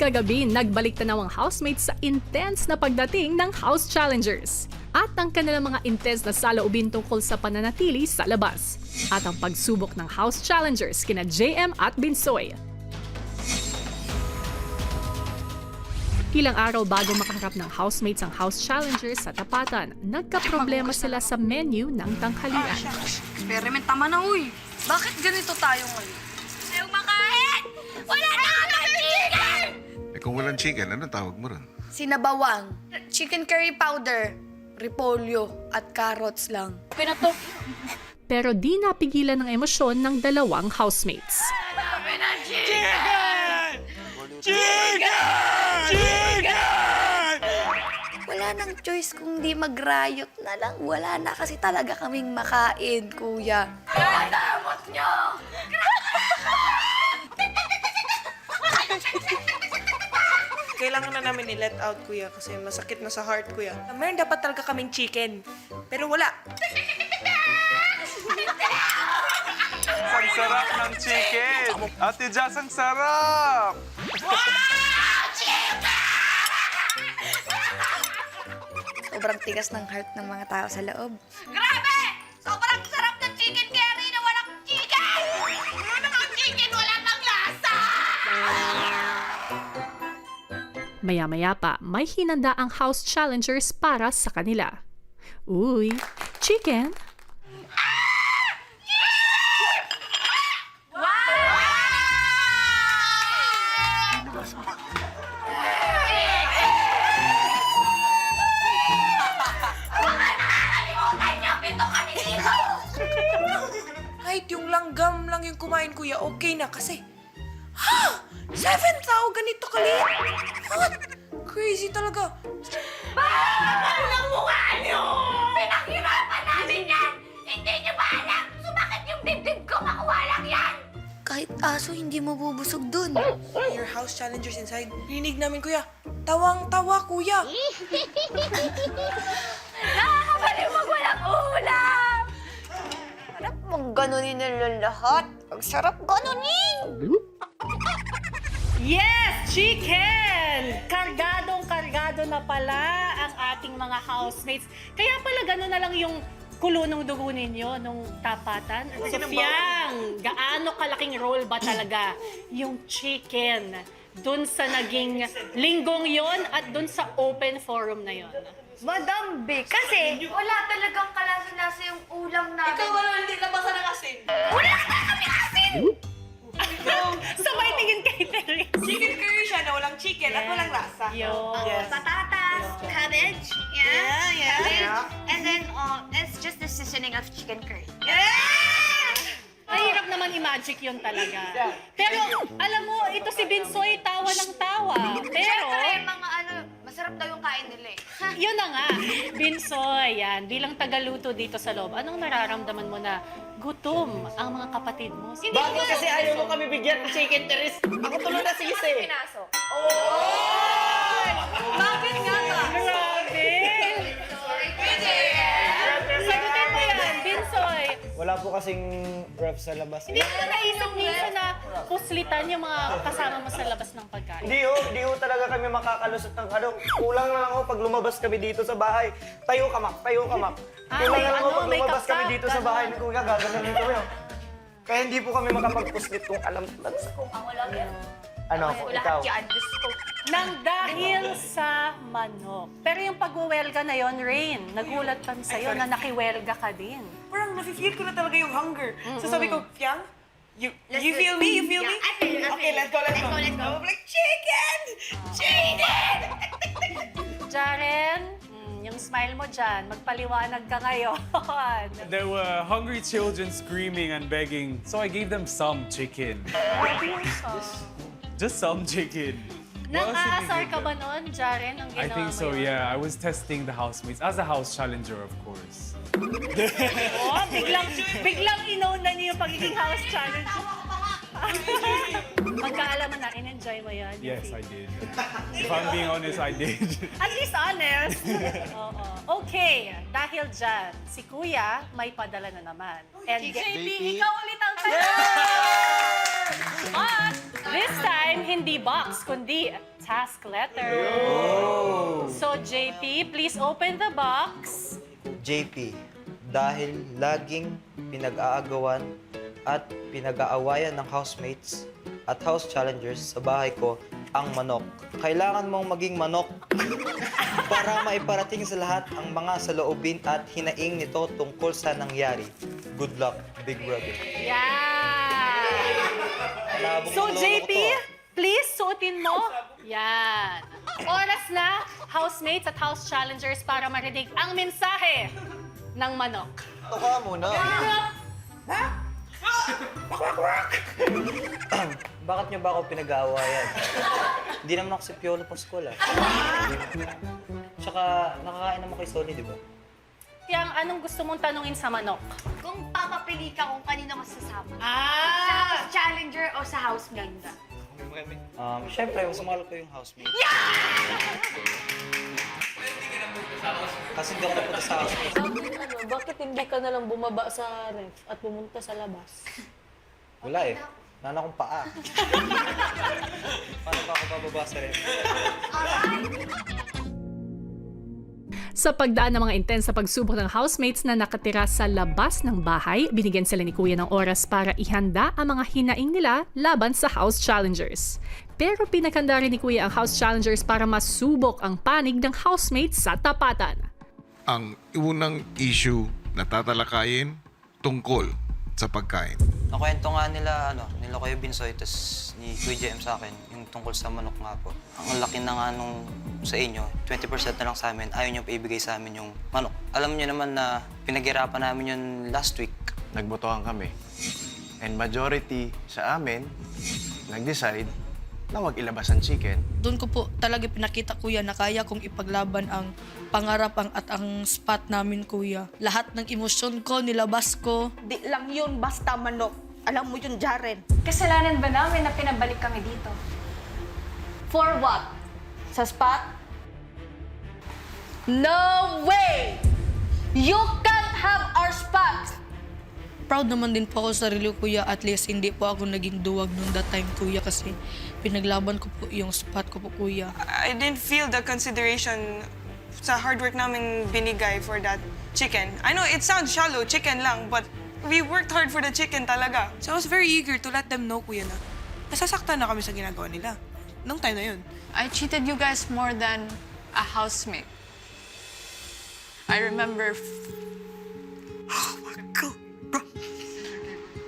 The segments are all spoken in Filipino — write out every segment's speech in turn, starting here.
kagabi, nagbalik tanaw ang housemates sa intense na pagdating ng House Challengers. At ang kanilang mga intense na saloobin tungkol sa pananatili sa labas. At ang pagsubok ng House Challengers kina JM at Binsoy. Ilang araw bago makaharap ng housemates ang House Challengers sa tapatan, nagkaproblema sila sa menu ng tanghalian. Experiment tama na, uy. Bakit ganito tayo ngayon? Ayaw makain! Wala na kami chicken! Eh kung walang chicken, ano tawag mo ron? Sinabawang, chicken curry powder, repolyo, at carrots lang. Pinatok. Pero di napigilan ng emosyon ng dalawang housemates. Dami na chicken! Wala nang choice kung di magrayot na lang. Wala na kasi talaga kaming makain, kuya. Damot nyo! Kailangan na namin i-let out, kuya, kasi masakit na sa heart, kuya. Meron dapat talaga kaming chicken, pero wala. Ang sarap ng chicken! Ate Jazz, ang sarap! Sobrang tigas ng heart ng mga tao sa loob. Grabe! Sobrang sarap ng chicken curry na walang chicken! Ano ang chicken? Wala nang lasa! Maya-maya pa, may hinanda ang House Challengers para sa kanila. Uy, chicken? Kahit yung langgam lang yung kumain, kuya, okay na kasi... Ha! 7,000 ganito kalit? What? Crazy talaga. Bakal ng mukha nyo! Pinaghirapan namin yan! Hindi nyo ba alam? Sumakit yung dibdib ko, makuha lang yan! Kahit aso, hindi mabubusog dun. Your house challengers inside. Rinig namin, kuya. Tawang-tawa, kuya. Nakakabaliw wag walang ulam! Sarap mong ganunin nila lahat. Ang sarap ganunin! Yes! Chicken! Kargadong-kargado na pala ang ating mga housemates. Kaya pala gano'n na lang yung kulo ng dugo ninyo nung tapatan. So, Fiang, gaano kalaking role ba talaga yung chicken dun sa naging linggong yon at dun sa open forum na yon? Madam B, kasi wala talagang kalasa-lasa yung ulam namin. Ikaw wala, hindi labasa ng asin. Wala na kami asin! Sabay tingin kay Terry. Chicken curry siya na walang chicken at walang lasa. Yun. Yes. Patatas, cabbage, Yeah, yeah. cabbage, and then it's just the seasoning of chicken curry. Mahirap naman i-magic yun talaga. Pero, alam mo, ito si Binsoy, tawa ng tawa. Pero, Siyempre, mga masarap daw yung kain nila eh. yun na nga. Binsoy, yan, bilang tagaluto dito sa loob, anong nararamdaman mo na gutom ang mga kapatid mo? Bakit kasi ayaw mo kami bigyan ng chicken, Teres? Ako tuloy na sisi. Pinaso. Bakit nga ba? Grabe! Sagutin mo yan, Binsoy. Wala po kasing ref sa labas. Hindi mo naisip minsan na puslitan yung mga kasama mo sa labas ng pagkain. Hindi ho talaga kami makakalusot ng ano. Kulang na lang ako pag lumabas kami dito sa bahay. Tayo ka, Mak. Tayo ka, Mak. Kulang na lang ako pag may lumabas kami kapkap, dito sa bahay ni Kuya. Gagano'n kami. Kaya hindi po kami makapagpuslit kung alam. Ano ako, ikaw? Nang dahil sa manok. Pero yung pag-welga na yon, Rain, nagulat kami sa'yo na nakiwelga ka din. Parang nafe-feel ko na talaga yung hunger. So sabi ko, Fiang, you feel me? You feel me? I feel it, I Okay, feel it. let's go, let's go. Let's go. I'm like, chicken! Chicken! Jaren, yung smile mo dyan, magpaliwanag ka ngayon. There were hungry children screaming and begging, so I gave them some chicken. Just some chicken. What else did we Nang-aasar give ka them? ba nun, Jaren, nung I ginawa think mo so, yun? yeah. I was testing the housemates as a house challenger, of course. Oh, biglang inauna niyo yung pagiging house challenge. Magkaalaman na, in-enjoy mo yan. yung Yes, I feeling. did. If I'm being honest, I did. At least honest. Oo. Okay, dahil dyan, si Kuya may padala na naman. And JP, ikaw ulit ang tanong! But, This time, hindi box, kundi task letter. So, JP, please open the box. JP, dahil laging pinag-aagawan at pinag-aawayan ng housemates at house challengers sa bahay ko ang manok. Kailangan mong maging manok para maiparating sa lahat ang mga saloobin at hinaing nito tungkol sa nangyari. Good luck, Big Brother. Yan! Malabong So, lolo ko JP, to. please suotin mo. Yan. Oras na, housemates at house challengers, para marinig ang mensahe ng manok. Ito ka muna. Bakit niyo ba ako pinag-aawayan? Hindi naman ako si Piolo Pascual, ah. Tsaka, nakakain naman kay Sony, di ba? Yang, anong gusto mong tanungin sa manok? Kung papapili ka kung kanino mas sasama. Sa Ah! house challenger o sa house ganda. Siyempre, mas mahal ko yung housemate. Kasi hindi ako napunta sa housemate. Bakit hindi ka nalang bumaba sa ref at pumunta sa labas? Wala eh. Nana akong paa. Paano ba ako bababa sa ref? Sa pagdaan ng mga intense na pagsubok ng housemates na nakatira sa labas ng bahay, binigyan sila ni Kuya ng oras para ihanda ang mga hinaing nila laban sa house challengers. Pero pinaghanda rin ni Kuya ang house challengers para masubok ang panig ng housemates sa tapatan. Ang unang issue na tatalakayin tungkol sa pagkain. Nakwento nga nila Kuya Binsoy, tas ni Kuya JM sa akin, yung tungkol sa manok nga po. Ang laki na nga nung sa inyo, 20% na lang sa amin, ayaw niyo pa ibigay sa amin yung manok. Alam niyo naman na pinaghirapan namin yun last week. Nagbotohan kami. And majority sa amin, nag-decide na wag ilabas ang chicken. Doon ko po talaga pinakita, kuya, na kaya kong ipaglaban ang pangarap at ang spot namin, kuya. Lahat ng emosyon ko, nilabas ko. Di lang yun, basta manok. Alam mo yun, Jaren. Kasalanan ba namin na pinabalik kami dito? For what? Sa spot? No way! You can't have our spot! Proud naman din po ako sa sarili, kuya. At least hindi po ako naging duwag noon that time, kuya, kasi pinaglaban ko po yung spot ko po, kuya. I didn't feel the consideration sa hard work namin binigay for that chicken. I know it sounds shallow, chicken lang, but we worked hard for the chicken talaga. So I was very eager to let them know, kuya, na nasasaktan na kami sa ginagawa nila. Nung time na yun. I cheated you guys more than a housemate. I remember... Oh my God, bro.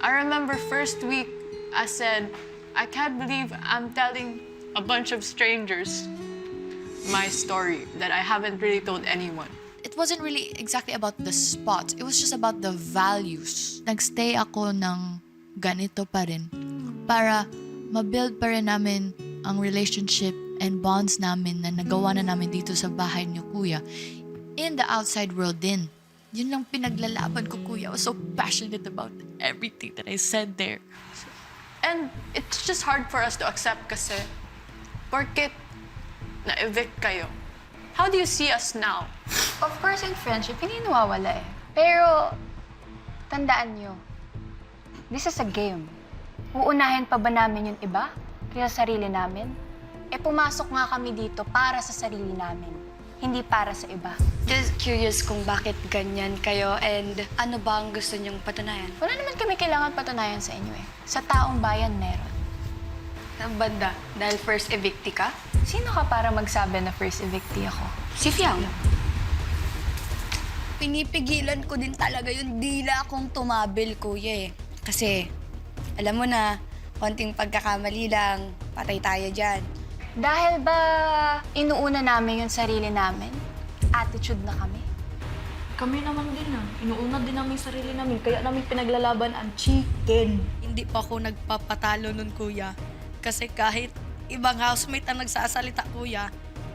I remember first week, I said, I can't believe I'm telling a bunch of strangers my story that I haven't really told anyone. It wasn't really exactly about the spot. It was just about the values. Nagstay ako ng ganito pa rin para mabuild pa rin namin ang relationship and bonds namin na nagawa na namin dito sa bahay niyo, kuya. In the outside world din. Yun lang pinaglalaban ko, kuya. I was so passionate about everything that I said there. And it's just hard for us to accept kasi porket na-evict kayo. How do you see us now? Of course, in friendship, hindi nawawala eh. Pero, tandaan nyo, this is a game. Uunahin pa ba namin yung iba kaysa sarili namin? Eh, pumasok nga kami dito para sa sarili namin, hindi para sa iba. Just curious kung bakit ganyan kayo and ano ba ang gusto niyong patunayan? Wala naman kami kailangan patunayan sa inyo eh. Sa taong bayan, meron. Ang banda, dahil first evictee ka? Sino ka para magsabi na first evictee ako? Si Fiang. Pinipigilan ko din talaga yung dila akong tumabil, kuya eh. Kasi, alam mo na, konting pagkakamali lang, patay tayo dyan. Dahil ba inuuna namin yung sarili namin? Attitude na kami? Kami naman din inuuna din namin sarili namin, kaya namin pinaglalaban ang chicken. Hindi pa ako nagpapatalo nun, kuya. Kasi kahit ibang housemate ang nagsasalita, kuya,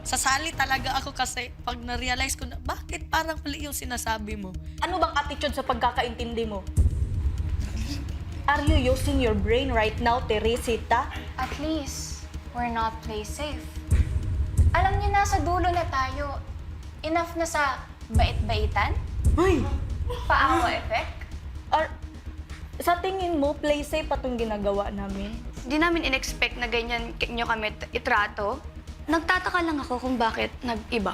sasali talaga ako kasi pag na-realize ko na bakit parang mali yung sinasabi mo. Ano bang attitude sa pagkakaintindi mo? Are you using your brain right now, Teresita? At least, we're not play safe. Alam niyo, nasa dulo na tayo. Enough na sa bait-baitan? Uy! Paano effect? Sa tingin mo, play safe pa itong ginagawa namin? Di namin in-expect na ganyan nyo kami itrato. Nagtataka lang ako kung bakit nag-iba.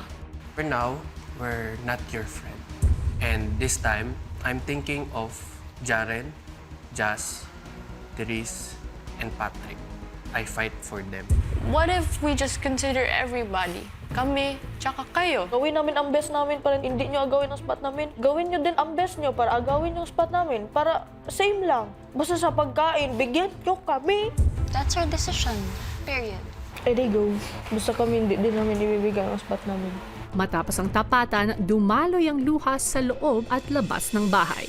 For now, we're not your friend. And this time, I'm thinking of Jaren, Jazz, Therese, and Patrick. I fight for them. What if we just consider everybody? Kami, tsaka kayo. Gawin namin ang best namin para hindi nyo agawin ang spot namin. Gawin nyo din ang best nyo para agawin yung spot namin. Para same lang. Basta sa pagkain, bigyan nyo kami. That's our decision. Period. Ready, go. Basta kami hindi din namin ibibigay ang spot namin. Matapos ang tapatan, dumaloy ang luha sa loob at labas ng bahay.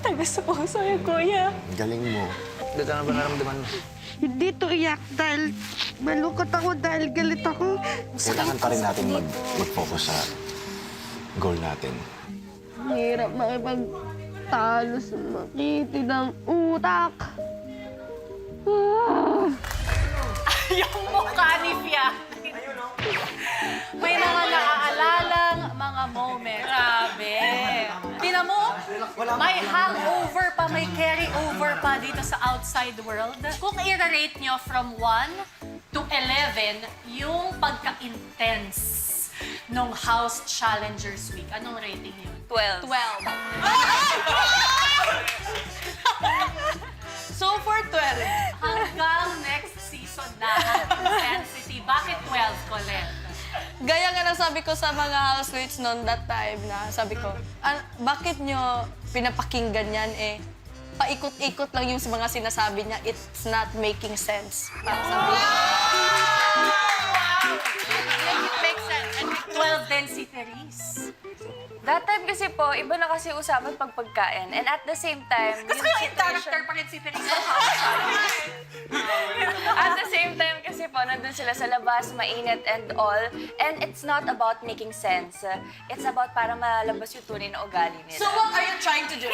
Tagas sa puso yung kuya. Galing mo. Dito na ba naramdaman mo? Hindi to iyak dahil malungkot ako dahil galit ako. Kailangan pa rin natin mag-focus sa goal natin. Hirap makipagtalo sa makiti ng utak. Yung mukha ni Fia. May mga naaalalang mga moments. Grabe. Tingnan mo, may hangover pa, may carry over pa dito sa outside world. Kung i-rate nyo from 1 to 11, yung pagka-intense nung House Challengers Week, anong rating yun? 12. 12. So for 12, Hanggang next season na ang intensity. Bakit 12, Colette? gaya nga ng sabi ko sa mga housemates noon that time na sabi ko, bakit nyo pinapakinggan yan eh? Paikot-ikot lang yung mga sinasabi niya, it's not making sense. Para sabi It makes sense. 12 din si Therese. That time kasi po, iba na kasi usapan pag pagkain. And at the same time, Gusto ko yung character pa rin si Therese. At the same time kasi po, nandun sila sa labas, mainit and all. And it's not about making sense. It's about para malabas yung tunay na ugali nila. So what are you trying to do?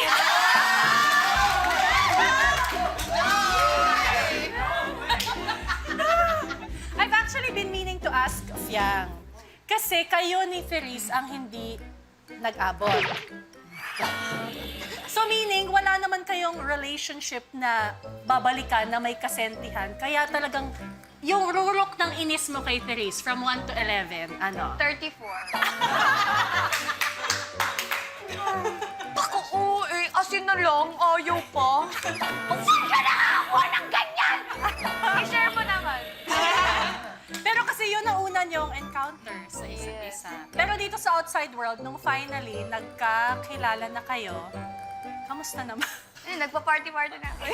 I've actually been meaning to ask Fiang. Kasi kayo ni Therese ang hindi nag-abot. So meaning, wala naman kayong relationship na babalikan na may kasentihan. Kaya talagang yung rurok ng inis mo kay Therese from 1 to 11, ano? 34. Oo eh, asin na lang, ayaw pa. Saan ka nakakuha ng ganyan? I-share mo naman. Pero kasi yun ang una niyong encounter sa isa't isa. Pero dito sa outside world, nung finally nagkakilala na kayo, kamusta naman? Nagpa-party-party na ako.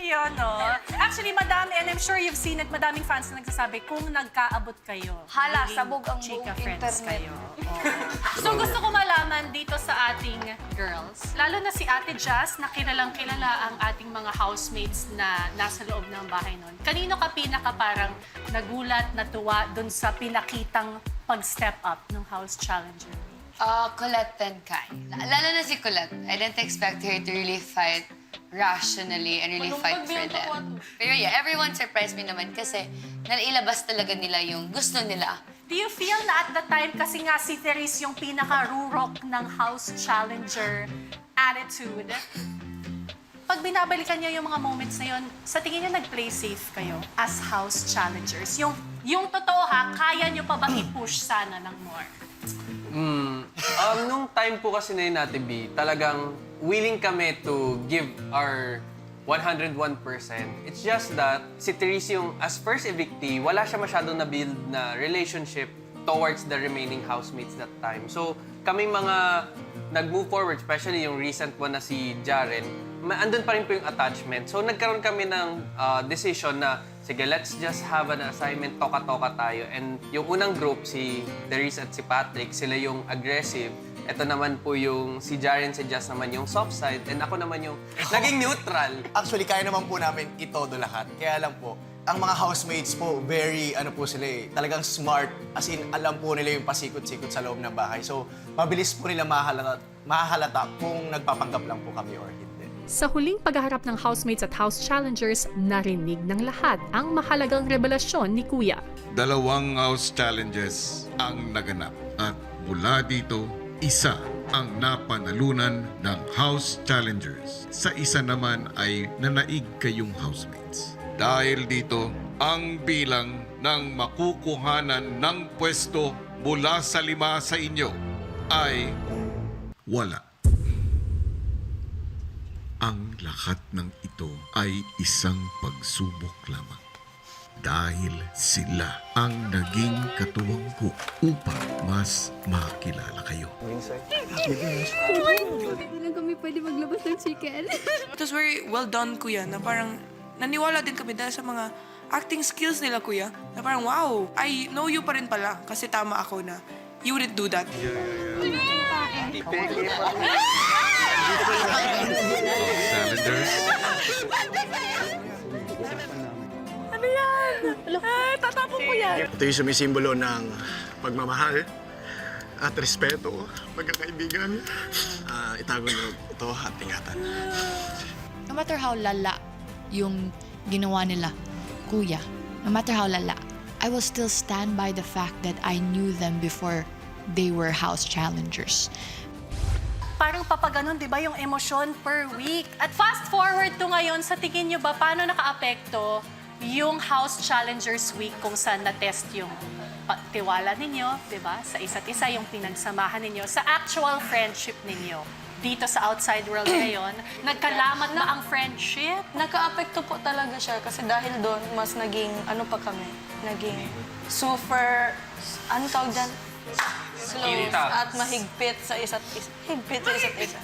Yun, no? Actually, madami, and I'm sure you've seen it, madaming fans na nagsasabi kung nagkaabot kayo. Hala, naging sabog ang chika buong friends internet. kayo. Oo. So gusto ko malaman dito sa ating girls, lalo na si Ate Jazz, na kilalang-kilala ang ating mga housemates na nasa loob ng bahay nun. Kanino ka pinaka parang nagulat, natuwa dun sa pinakitang pag-step up ng House Challenger? Colette and Kai. Lalo na si Colette. I didn't expect her to really fight rationally and really fight for them. Pero yeah, everyone surprised me naman kasi nailabas talaga nila yung gusto nila. Do you feel na at the time, kasi nga si Therese yung pinaka-rurok ng House Challenger attitude, pag binabalikan niyo yung mga moments na yun, sa tingin niyo nag-play safe kayo as House Challengers? Yung totoo ha, kaya niyo pa ba i-push sana ng more? Nung time po kasi na yun natin, B, talagang willing kami to give our 101%. It's just that si Therese yung as first evictee, wala siya masyadong na-build na relationship towards the remaining housemates that time. So kami mga nag-move forward, especially yung recent one na si Jaren, andun pa rin po yung attachment. So nagkaroon kami ng decision na, sige, let's just have an assignment, toka-toka tayo. And yung unang group, si Therese at si Patrick, sila yung aggressive. Ito naman po yung si Jaren, si Jazz naman yung soft side. And ako naman yung naging neutral. Actually, kaya naman po namin itodo lahat. Kaya lang po, ang mga housemates po, very, po sila eh, talagang smart. As in, alam po nila yung pasikot-sikot sa loob ng bahay. So, mabilis po nila mahahalata kung nagpapanggap lang po kami or hindi. Sa huling paghaharap ng housemates at house challengers, narinig ng lahat ang mahalagang revelasyon ni Kuya. 2 house challenges ang naganap. At mula dito, isa ang napanalunan ng House Challengers. Sa isa naman ay nanaig kayong housemates. Dahil dito, ang bilang ng makukuhanan ng pwesto mula sa 5 sa inyo ay wala. Ang lahat ng ito ay isang pagsubok lamang. Dahil sila ang naging katuwang ko upang mas makilala kayo. Hindi lang kami pwede maglabas ng chicken. It was very well done, Kuya, na parang naniwala din kami dahil sa mga acting skills nila, Kuya. Na parang, wow, I know you pa rin pala kasi tama ako na you wouldn't do that. Challengers, Ito yung sumisimbolo ng pagmamahal at respeto, pagkakaibigan. Itago niyo ito at ingatan. No matter how lala yung ginawa nila, kuya, no matter how lala, I will still stand by the fact that I knew them before they were house challengers. Parang papaganon, di ba, yung emosyon per week. At fast forward to ngayon, sa tingin nyo ba, paano naka-apekto yung House Challengers Week kung saan na-test yung tiwala ninyo, di ba, sa isa't isa, yung pinagsamahan ninyo, sa actual friendship ninyo dito sa outside world ngayon? Nagkalamat ba ang friendship? Naka-apekto po talaga siya kasi dahil doon, mas naging, ano pa kami, naging super, ano tawag dyan? Close at mahigpit sa isa't isa. Higpit sa isa't isa.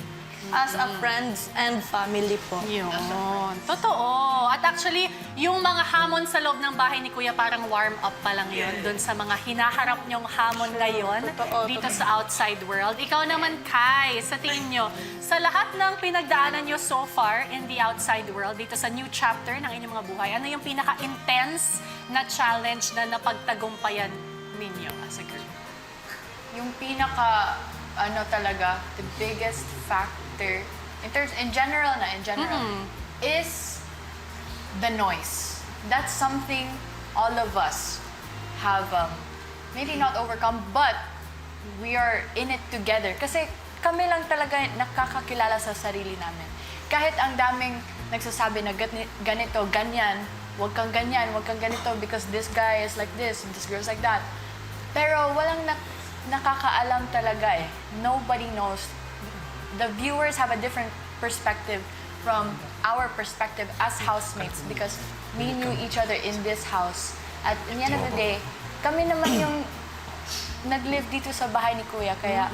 As a friends and family po. Yun. Totoo. At actually, yung mga hamon sa loob ng bahay ni Kuya, parang warm up pa lang yun dun sa mga hinaharap nyong hamon ngayon dito sa outside world. Ikaw naman, Kai, sa tingin nyo, sa lahat ng pinagdaanan nyo so far in the outside world, dito sa new chapter ng inyong mga buhay, ano yung pinaka-intense na challenge na napagtagumpayan ninyo as a group? Yung pinaka, ano talaga, the biggest factor, in general, is the noise. That's something all of us have, maybe not overcome, but we are in it together. Kasi kami lang talaga nakakakilala sa sarili namin. Kahit ang daming nagsasabi na ganito, ganyan, wag kang ganito because this guy is like this and this girl is like that. Pero walang nakakaalam talaga eh. Nobody knows. The viewers have a different perspective from our perspective as housemates because we knew each other in this house. At in the end of the day, kami naman yung nag-live dito sa bahay ni Kuya. Kaya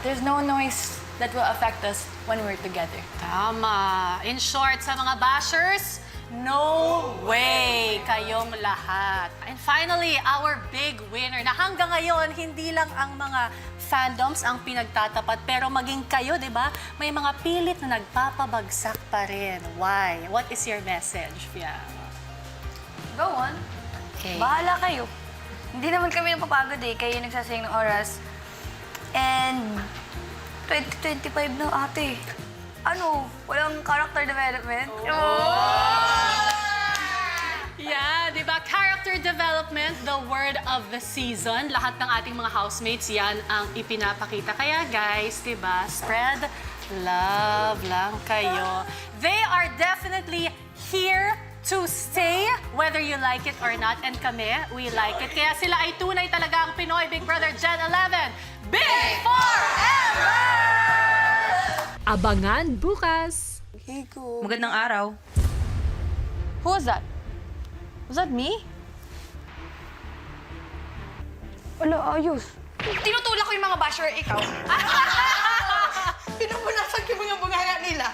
there's no noise that will affect us when we're together. Tama. In short, sa mga bashers, no way kayong lahat. And finally, our big winner na hanggang ngayon, hindi lang ang mga fandoms ang pinagtatapat, pero maging kayo, di ba? May mga pilit na nagpapabagsak pa rin. Why? What is your message, Fia? Go on. Okay. Bahala kayo. Hindi naman kami napapagod eh. Kayo nagsasayang ng oras. And 2025 na ate. Ano? Walang character development? Yeah, di ba? Character development, the word of the season. Lahat ng ating mga housemates, yan ang ipinapakita. Kaya guys, di ba? Spread love lang kayo. They are definitely here to stay, whether you like it or not. And kami, we like it. Kaya sila ay tunay talaga ang Pinoy Big Brother Gen 11. Big Forever! Abangan bukas! Magandang araw. Who was that? Was that me? Wala, ayos. Tinutulak ko yung mga basher, ikaw. Pinupunasan ko yung mga bunganga nila.